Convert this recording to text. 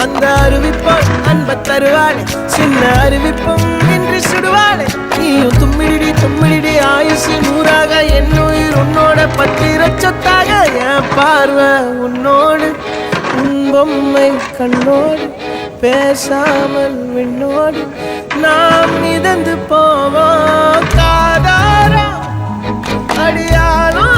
அந்த அறிவிப்போம் அன்ப தருவாளே சின்ன அறிவிப்பும் இன்றி சுடுவாளே நீயும் தும்மிடி தும்மிடி ஆயுசு நூறாக என் உயிர் உன்னோட பத்திர சொத்தாக என் பார்வை உன்னோடு உன் பொம்மை கண்ணோடு பேசாமல் விண்ணோடு நாம் மிதந்து போவோம் காதாரா அடியாலும்